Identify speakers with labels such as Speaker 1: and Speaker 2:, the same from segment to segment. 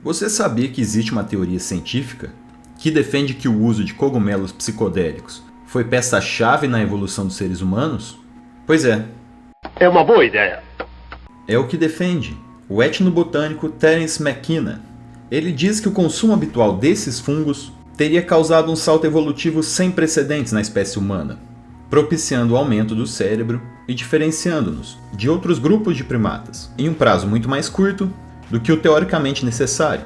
Speaker 1: Você sabia que existe uma teoria científica que defende que o uso de cogumelos psicodélicos foi peça-chave na evolução dos seres humanos? Pois é.
Speaker 2: É uma boa ideia.
Speaker 1: É o que defende o etnobotânico Terence McKenna. Ele diz que o consumo habitual desses fungos teria causado um salto evolutivo sem precedentes na espécie humana, propiciando o aumento do cérebro e diferenciando-nos de outros grupos de primatas, em um prazo muito mais curto do que o teoricamente necessário.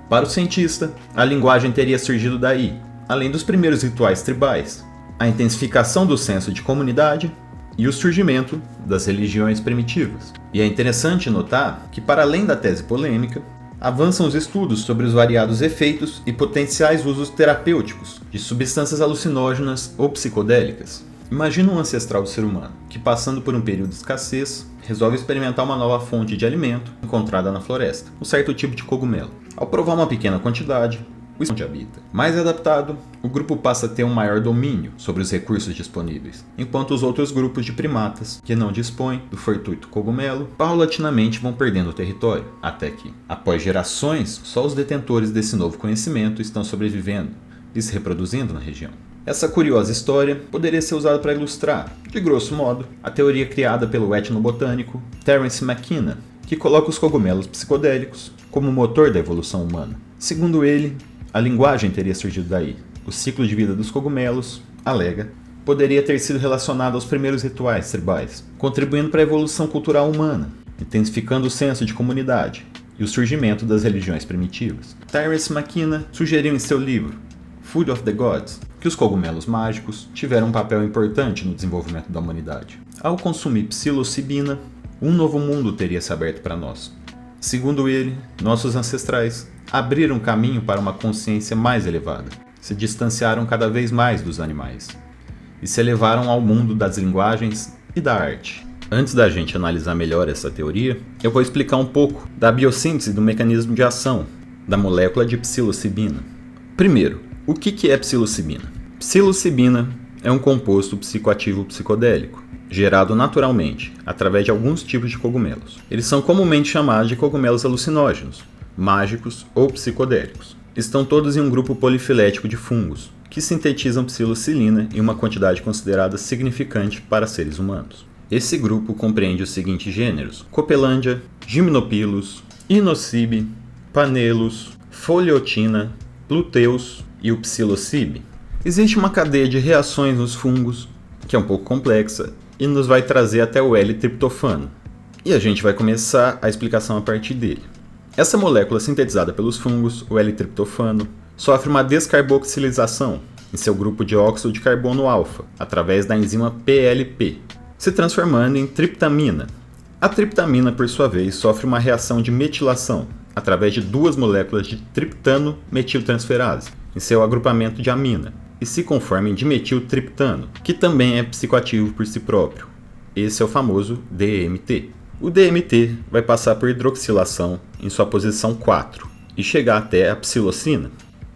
Speaker 1: Para o cientista, a linguagem teria surgido daí, além dos primeiros rituais tribais, a intensificação do senso de comunidade e o surgimento das religiões primitivas. E é interessante notar que, para além da tese polêmica, avançam os estudos sobre os variados efeitos e potenciais usos terapêuticos de substâncias alucinógenas ou psicodélicas. Imagina um ancestral do ser humano que, passando por um período de escassez, resolve experimentar uma nova fonte de alimento encontrada na floresta, um certo tipo de cogumelo. Ao provar uma pequena quantidade, o onde habita. Mais adaptado, o grupo passa a ter um maior domínio sobre os recursos disponíveis, enquanto os outros grupos de primatas, que não dispõem do fortuito cogumelo, paulatinamente vão perdendo o território, até que, após gerações, só os detentores desse novo conhecimento estão sobrevivendo e se reproduzindo na região. Essa curiosa história poderia ser usada para ilustrar, de grosso modo, a teoria criada pelo etnobotânico Terence McKenna, que coloca os cogumelos psicodélicos como motor da evolução humana. Segundo ele, a linguagem teria surgido daí. O ciclo de vida dos cogumelos, alega, poderia ter sido relacionado aos primeiros rituais tribais, contribuindo para a evolução cultural humana, intensificando o senso de comunidade e o surgimento das religiões primitivas. Terence McKenna sugeriu em seu livro Food of the Gods que os cogumelos mágicos tiveram um papel importante no desenvolvimento da humanidade. Ao consumir psilocibina, um novo mundo teria se aberto para nós. Segundo ele, nossos ancestrais abriram caminho para uma consciência mais elevada, se distanciaram cada vez mais dos animais e se elevaram ao mundo das linguagens e da arte. Antes da gente analisar melhor essa teoria, eu vou explicar um pouco da biossíntese do mecanismo de ação da molécula de psilocibina. Primeiro, o que é psilocibina? Psilocibina é um composto psicoativo psicodélico, gerado naturalmente, através de alguns tipos de cogumelos. Eles são comumente chamados de cogumelos alucinógenos, mágicos ou psicodélicos. Estão todos em um grupo polifilético de fungos, que sintetizam psilocilina em uma quantidade considerada significante para seres humanos. Esse grupo compreende os seguintes gêneros: Copelandia, Gymnopilus, Inocybe, Panellus, Foliotina, Luteus e o psilocibe. Existe uma cadeia de reações nos fungos, que é um pouco complexa, e nos vai trazer até o L-triptofano. E a gente vai começar a explicação a partir dele. Essa molécula sintetizada pelos fungos, o L-triptofano, sofre uma descarboxilização em seu grupo de óxido de carbono alfa, através da enzima PLP, se transformando em triptamina. A triptamina, por sua vez, sofre uma reação de metilação, através de duas moléculas de triptano metiltransferase, em seu agrupamento de amina, e se conforma em dimetiltriptano, que também é psicoativo por si próprio. Esse é o famoso DMT. O DMT vai passar por hidroxilação em sua posição 4 e chegar até a psilocina.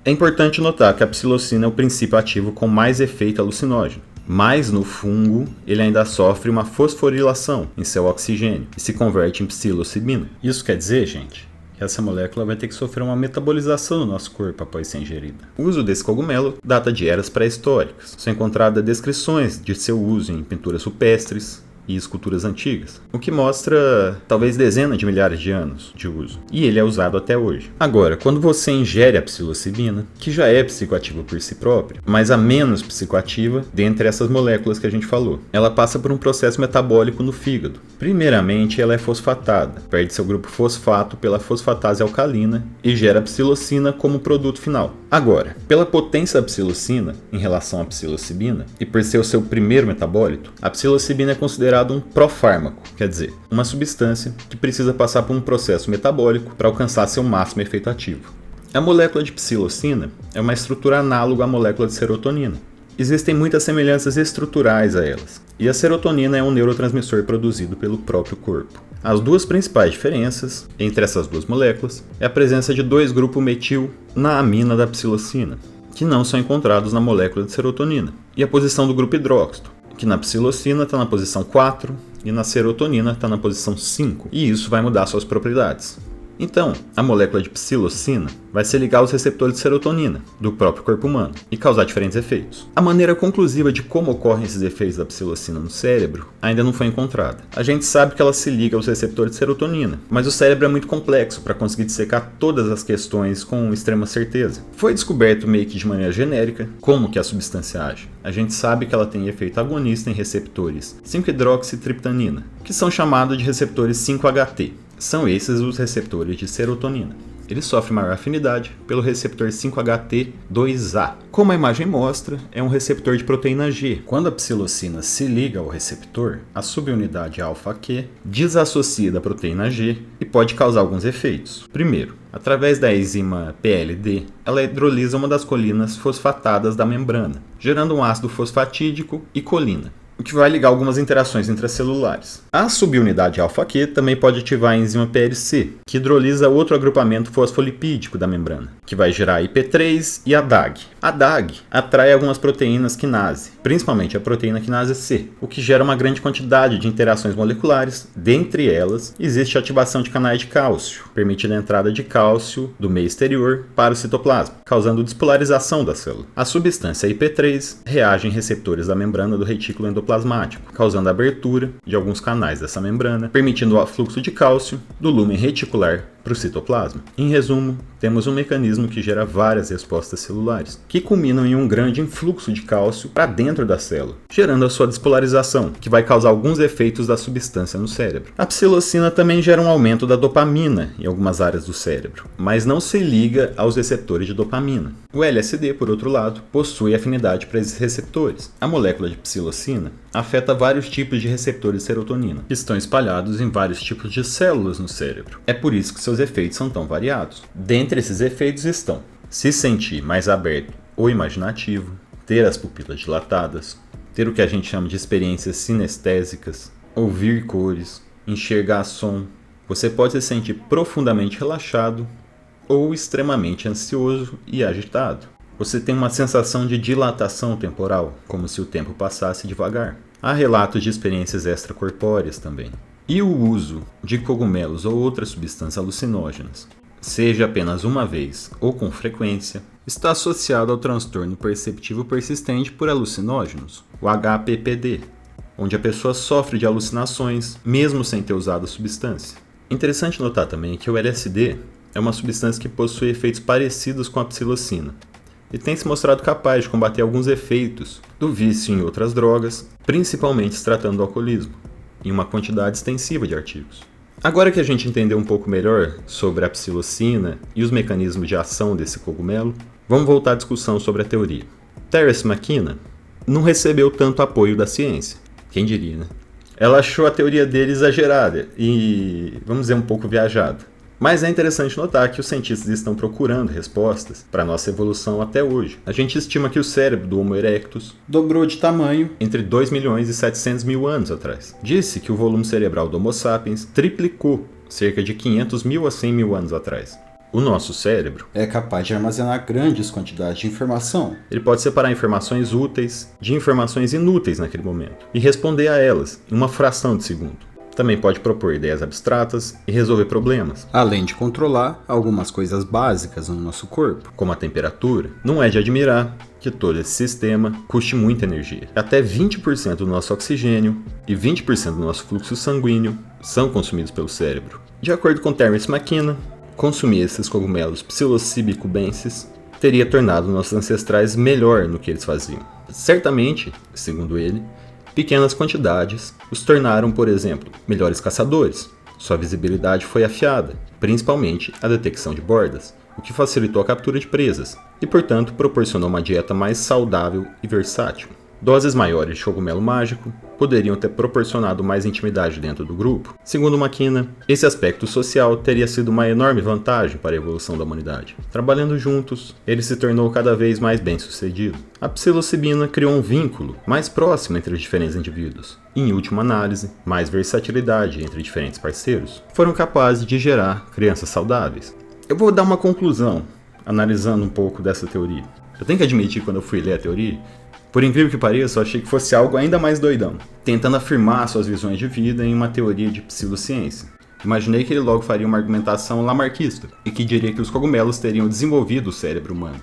Speaker 1: É importante notar que a psilocina é o princípio ativo com mais efeito alucinógeno, mas no fungo ele ainda sofre uma fosforilação em seu oxigênio e se converte em psilocibina. Isso quer dizer, gente, que essa molécula vai ter que sofrer uma metabolização no nosso corpo após ser ingerida. O uso desse cogumelo data de eras pré-históricas. São encontradas descrições de seu uso em pinturas rupestres e esculturas antigas, o que mostra talvez dezenas de milhares de anos de uso, e ele é usado até hoje. Agora, quando você ingere a psilocibina, que já é psicoativa por si própria, mas a menos psicoativa dentre essas moléculas que a gente falou, ela passa por um processo metabólico no fígado. Primeiramente, ela é fosfatada, perde seu grupo fosfato pela fosfatase alcalina e gera a psilocina como produto final. Agora, pela potência da psilocina em relação à psilocibina, e por ser o seu primeiro metabólito, a psilocibina é considerada um profármaco, quer dizer, uma substância que precisa passar por um processo metabólico para alcançar seu máximo efeito ativo. A molécula de psilocina é uma estrutura análoga à molécula de serotonina. Existem muitas semelhanças estruturais a elas, e a serotonina é um neurotransmissor produzido pelo próprio corpo. As duas principais diferenças entre essas duas moléculas é a presença de dois grupos metil na amina da psilocina, que não são encontrados na molécula de serotonina, e a posição do grupo hidróxido, que na psilocina está na posição 4 e na serotonina está na posição 5, e isso vai mudar suas propriedades. Então, a molécula de psilocina vai se ligar aos receptores de serotonina do próprio corpo humano e causar diferentes efeitos. A maneira conclusiva de como ocorrem esses efeitos da psilocina no cérebro ainda não foi encontrada. A gente sabe que ela se liga aos receptores de serotonina, mas o cérebro é muito complexo para conseguir dissecar todas as questões com extrema certeza. Foi descoberto meio que de maneira genérica como que a substância age. A gente sabe que ela tem efeito agonista em receptores 5-hidroxitriptamina, que são chamados de receptores 5-HT. São esses os receptores de serotonina. Ele sofre maior afinidade pelo receptor 5-HT2A. Como a imagem mostra, é um receptor de proteína G. Quando a psilocina se liga ao receptor, a subunidade alfa-Q desassocia da proteína G e pode causar alguns efeitos. Primeiro, através da enzima PLD, ela hidrolisa uma das colinas fosfatadas da membrana, gerando um ácido fosfatídico e colina, o que vai ligar algumas interações intracelulares. A subunidade alfa-Q também pode ativar a enzima PLC, que hidrolisa outro agrupamento fosfolipídico da membrana, que vai gerar IP3 e a DAG. A DAG atrai algumas proteínas quinase, principalmente a proteína quinase C, o que gera uma grande quantidade de interações moleculares. Dentre elas, existe a ativação de canais de cálcio, permitindo a entrada de cálcio do meio exterior para o citoplasma, causando despolarização da célula. A substância IP3 reage em receptores da membrana do retículo endoplasmático, causando a abertura de alguns canais dessa membrana, permitindo o afluxo de cálcio do lúmen reticular para o citoplasma. Em resumo, temos um mecanismo que gera várias respostas celulares, que culminam em um grande influxo de cálcio para dentro da célula, gerando a sua despolarização, que vai causar alguns efeitos da substância no cérebro. A psilocina também gera um aumento da dopamina em algumas áreas do cérebro, mas não se liga aos receptores de dopamina. O LSD, por outro lado, possui afinidade para esses receptores. A molécula de psilocina afeta vários tipos de receptores de serotonina, que estão espalhados em vários tipos de células no cérebro. É por isso que seus efeitos são tão variados. Dentre esses efeitos estão se sentir mais aberto ou imaginativo, ter as pupilas dilatadas, ter o que a gente chama de experiências sinestésicas, ouvir cores, enxergar som. Você pode se sentir profundamente relaxado ou extremamente ansioso e agitado. Você tem uma sensação de dilatação temporal, como se o tempo passasse devagar. Há relatos de experiências extracorpóreas também. E o uso de cogumelos ou outras substâncias alucinógenas, seja apenas uma vez ou com frequência, está associado ao transtorno perceptivo persistente por alucinógenos, o HPPD, onde a pessoa sofre de alucinações mesmo sem ter usado a substância. Interessante notar também que o LSD é uma substância que possui efeitos parecidos com a psilocina e tem se mostrado capaz de combater alguns efeitos do vício em outras drogas, principalmente se tratando do alcoolismo, em uma quantidade extensiva de artigos. Agora que a gente entendeu um pouco melhor sobre a psilocina e os mecanismos de ação desse cogumelo, vamos voltar à discussão sobre a teoria. Terence McKenna não recebeu tanto apoio da ciência, quem diria, né? Ela achou a teoria dele exagerada e, vamos dizer, um pouco viajada. Mas é interessante notar que os cientistas estão procurando respostas para a nossa evolução até hoje. A gente estima que o cérebro do Homo erectus dobrou de tamanho entre 2 milhões e 700 mil anos atrás. Disse que o volume cerebral do Homo sapiens triplicou cerca de 500 mil a 100 mil anos atrás. O nosso cérebro é capaz de armazenar grandes quantidades de informação. Ele pode separar informações úteis de informações inúteis naquele momento e responder a elas em uma fração de segundo. Também pode propor ideias abstratas e resolver problemas, além de controlar algumas coisas básicas no nosso corpo, como a temperatura. Não é de admirar que todo esse sistema custe muita energia. Até 20% do nosso oxigênio e 20% do nosso fluxo sanguíneo são consumidos pelo cérebro. De acordo com Terence McKenna, consumir esses cogumelos psilocybe cubensis teria tornado nossos ancestrais melhor no que eles faziam. Certamente, segundo ele, pequenas quantidades os tornaram, por exemplo, melhores caçadores. Sua visibilidade foi afiada, principalmente a detecção de bordas, o que facilitou a captura de presas e, portanto, proporcionou uma dieta mais saudável e versátil. Doses maiores de cogumelo mágico poderiam ter proporcionado mais intimidade dentro do grupo. Segundo McKenna, esse aspecto social teria sido uma enorme vantagem para a evolução da humanidade. Trabalhando juntos, ele se tornou cada vez mais bem-sucedido. A psilocibina criou um vínculo mais próximo entre os diferentes indivíduos. E, em última análise, mais versatilidade entre diferentes parceiros. Foram capazes de gerar crianças saudáveis. Eu vou dar uma conclusão, analisando um pouco dessa teoria. Eu tenho que admitir que quando eu fui ler a teoria, por incrível que pareça, eu achei que fosse algo ainda mais doidão, tentando afirmar suas visões de vida em uma teoria de pseudociência. Imaginei que ele logo faria uma argumentação lamarquista, e que diria que os cogumelos teriam desenvolvido o cérebro humano.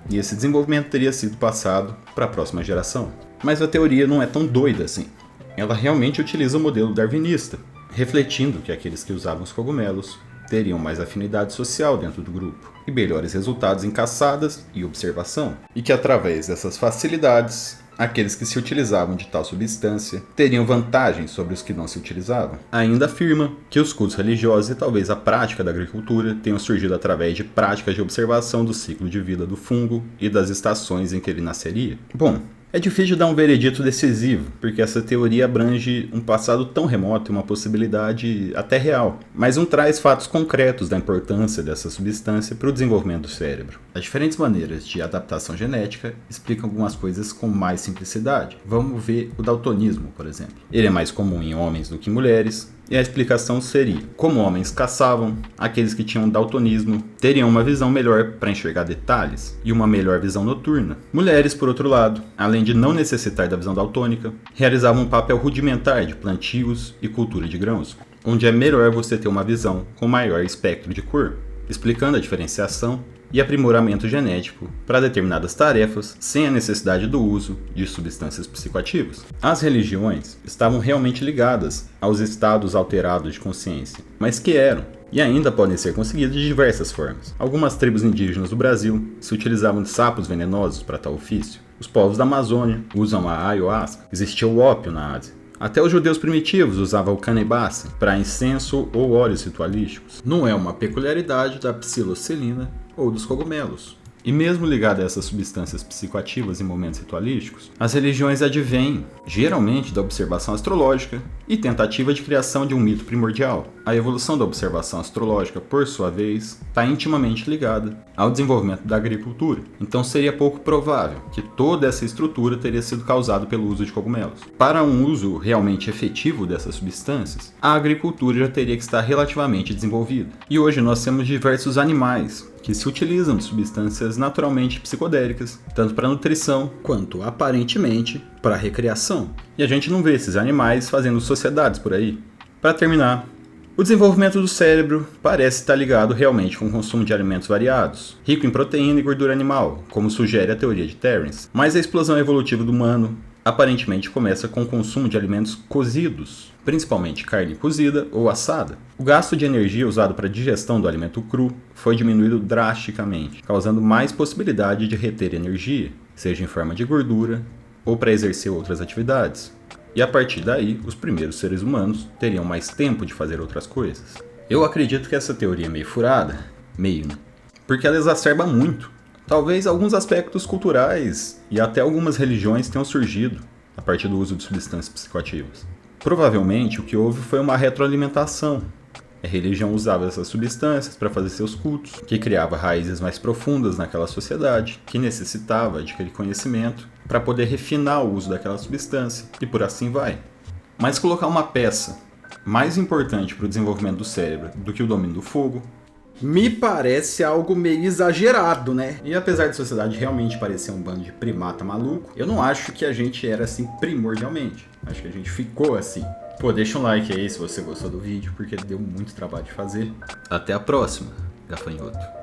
Speaker 1: E esse desenvolvimento teria sido passado para a próxima geração. Mas a teoria não é tão doida assim. Ela realmente utiliza o modelo darwinista, refletindo que aqueles que usavam os cogumelos teriam mais afinidade social dentro do grupo, e melhores resultados em caçadas e observação, e que através dessas facilidades, aqueles que se utilizavam de tal substância teriam vantagem sobre os que não se utilizavam. Ainda afirma que os cultos religiosos e talvez a prática da agricultura tenham surgido através de práticas de observação do ciclo de vida do fungo e das estações em que ele nasceria. Bom, é difícil dar um veredito decisivo, porque essa teoria abrange um passado tão remoto e uma possibilidade até real, mas não traz fatos concretos da importância dessa substância para o desenvolvimento do cérebro. As diferentes maneiras de adaptação genética explicam algumas coisas com mais simplicidade. Vamos ver o daltonismo, por exemplo. Ele é mais comum em homens do que em mulheres, e a explicação seria: como homens caçavam, aqueles que tinham daltonismo teriam uma visão melhor para enxergar detalhes e uma melhor visão noturna. Mulheres, por outro lado, além de não necessitar da visão daltônica, realizavam um papel rudimentar de plantios e cultura de grãos, onde é melhor você ter uma visão com maior espectro de cor, explicando a diferenciação e aprimoramento genético para determinadas tarefas sem a necessidade do uso de substâncias psicoativas. As religiões estavam realmente ligadas aos estados alterados de consciência, mas que eram e ainda podem ser conseguidas de diversas formas. Algumas tribos indígenas do Brasil se utilizavam de sapos venenosos para tal ofício. Os povos da Amazônia usam a ayahuasca. Existia o ópio na Ásia. Até os judeus primitivos usavam o canabasse para incenso ou óleos ritualísticos. Não é uma peculiaridade da psilocilina ou dos cogumelos. E mesmo ligado a essas substâncias psicoativas em momentos ritualísticos, as religiões advêm, geralmente, da observação astrológica e tentativa de criação de um mito primordial. A evolução da observação astrológica, por sua vez, está intimamente ligada ao desenvolvimento da agricultura. Então seria pouco provável que toda essa estrutura teria sido causada pelo uso de cogumelos. Para um uso realmente efetivo dessas substâncias, a agricultura já teria que estar relativamente desenvolvida. E hoje nós temos diversos animais que se utilizam de substâncias naturalmente psicodélicas, tanto para nutrição quanto, aparentemente, para recreação. E a gente não vê esses animais fazendo sociedades por aí. Para terminar, o desenvolvimento do cérebro parece estar ligado realmente com o consumo de alimentos variados, rico em proteína e gordura animal, como sugere a teoria de Terence. Mas a explosão evolutiva do humano aparentemente começa com o consumo de alimentos cozidos, principalmente carne cozida ou assada. O gasto de energia usado para a digestão do alimento cru foi diminuído drasticamente, causando mais possibilidade de reter energia, seja em forma de gordura ou para exercer outras atividades. E a partir daí, os primeiros seres humanos teriam mais tempo de fazer outras coisas. Eu acredito que essa teoria é meio furada, porque ela exacerba muito. Talvez alguns aspectos culturais e até algumas religiões tenham surgido a partir do uso de substâncias psicoativas. Provavelmente o que houve foi uma retroalimentação. A religião usava essas substâncias para fazer seus cultos, que criava raízes mais profundas naquela sociedade, que necessitava de aquele conhecimento para poder refinar o uso daquela substância, e por assim vai. Mas colocar uma peça mais importante para o desenvolvimento do cérebro do que o domínio do fogo
Speaker 3: me parece algo meio exagerado, né?
Speaker 1: E apesar da sociedade realmente parecer um bando de primata maluco, eu não acho que a gente era assim primordialmente. Acho que a gente ficou assim. Pô, deixa um like aí se você gostou do vídeo, porque deu muito trabalho de fazer. Até a próxima, gafanhoto.